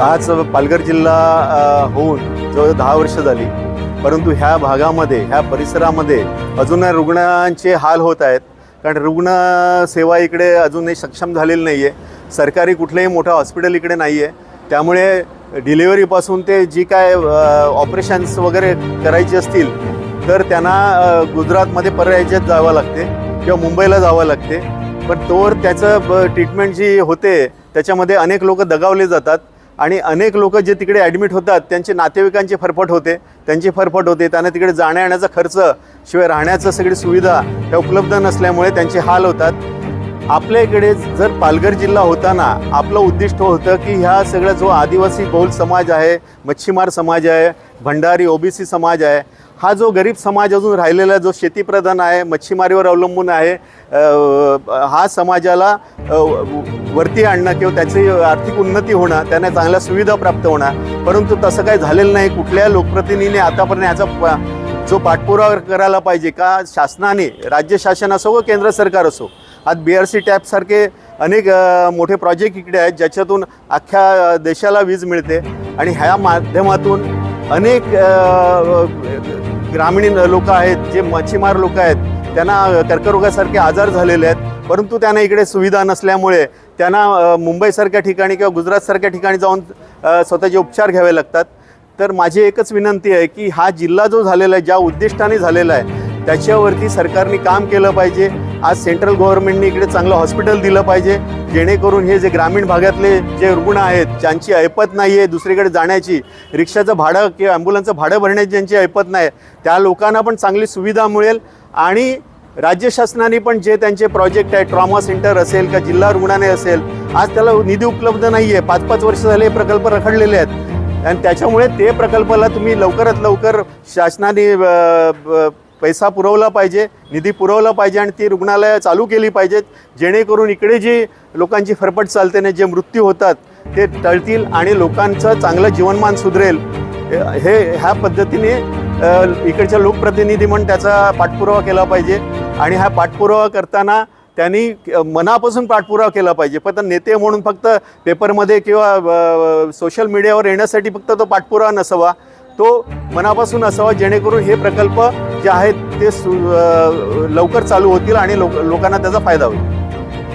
आज पालघर जिल्हा होऊन जवळ 10 वर्ष झाली, परंतु ह्या भागामध्ये ह्या परिसरामध्ये अजूनही रुग्णांचे हाल होत आहेत. कारण रुग्ण सेवा इकडे अजूनही सक्षम झालेली नाही आहे. सरकारी कुठलेही मोठं हॉस्पिटल इकडे नाही आहे. त्यामुळे डिलिव्हरीपासून ते जी काय ऑपरेशन्स वगैरे करायची असतील तर त्यांना गुजरातमध्ये परराज्यात जावं लागते किंवा मुंबईला जावं लागते. पण तोवर त्याचं ट्रीटमेंट जी होते त्याच्यामध्ये अनेक लोक दगावले जातात आणि अनेक लोक जे तिकडे ॲडमिट होतात त्यांचे नातेवाईकांची फरफट होते, त्यांना तिकडे जाण्या येण्याचा खर्च शिवाय राहण्याचं सगळी सुविधा त्या उपलब्ध नसल्यामुळे त्यांचे हाल होतात. आपल्या इकडे जर पालघर जिल्हा होताना आपलं उद्दिष्ट होतं की ह्या सगळं जो आदिवासी बहुल समाज आहे, मच्छीमार समाज आहे, भंडारी ओबीसी समाज आहे, हा जो गरीब समाज अजून राहिलेला जो शेतीप्रधान आहे, मच्छीमारीवर अवलंबून आहे, हा समाजाला वरती आणणं किंवा त्याची आर्थिक उन्नती होणं, त्यांना चांगल्या सुविधा प्राप्त होणार. परंतु तसं काही झालेलं नाही. कुठल्या लोकप्रतिनिधीने आतापर्यंत याचा जो पाठपुरावा करायला पाहिजे का शासनाने, राज्य शासन असो व केंद्र सरकार असो. आज BRC टॅपसारखे अनेक मोठे प्रोजेक्ट इकडे आहेत ज्याच्यातून अख्ख्या देशाला वीज मिळते आणि ह्या माध्यमातून अनेक ग्रामीण लोक आहेत, जे मच्छीमार लोक आहेत, त्यांना कर्करोगासारखे आजार झालेले आहेत. परंतु त्यांना इकडे सुविधा नसल्यामुळे त्यांना मुंबईसारख्या ठिकाणी किंवा गुजरातसारख्या ठिकाणी जाऊन स्वतःचे उपचार घ्यावे लागतात. तर माझी एकच विनंती आहे की हा जिल्हा जो झालेला आहे, ज्या उद्दिष्टाने झालेला आहे त्याच्यावरती सरकारने काम केलं पाहिजे. आज सेंट्रल गव्हर्नमेंटने इकडे चांगलं हॉस्पिटल दिलं पाहिजे, जेणेकरून हे जे ग्रामीण भागातले जे रुग्ण आहेत, ज्यांची ऐपत नाही आहे दुसरीकडे जाण्याची, रिक्षाचं भाडं किंवा ॲम्ब्युलन्सचं भाडं भरण्याची ज्यांची ऐपत नाही, त्या लोकांना पण चांगली सुविधा मिळेल. आणि राज्य शासनाने पण जे त्यांचे प्रोजेक्ट आहे, ट्रॉमा सेंटर असेल का जिल्हा रुग्णालय असेल, आज त्याला निधी उपलब्ध नाही आहे. 5-5 वर्ष झाले हे प्रकल्प रखडलेले आहेत आणि त्याच्यामुळे ते प्रकल्पाला तुम्ही लवकरात लवकर शासनाने पैसा पुरवला पाहिजे, निधी पुरवला पाहिजे आणि ती रुग्णालयं चालू केली पाहिजेत, जेणेकरून इकडे जी लोकांची फरफट चालते ना, जे मृत्यू होतात ते टळतील आणि लोकांचं चांगलं जीवनमान सुधरेल. ह्या पद्धतीने इकडच्या लोकप्रतिनिधी म्हणून त्याचा पाठपुरावा केला पाहिजे. आणि हा पाठपुरावा करताना त्यांनी मनापासून पाठपुरावा केला पाहिजे. पण नेते म्हणून फक्त पेपरमध्ये किंवा सोशल मीडियावर येण्यासाठी फक्त तो पाठपुरावा नसावा, तो मनापासून असावा, जेणेकरून हे प्रकल्प जे आहेत ते लवकर चालू होतील आणि लोकांना त्याचा फायदा होईल.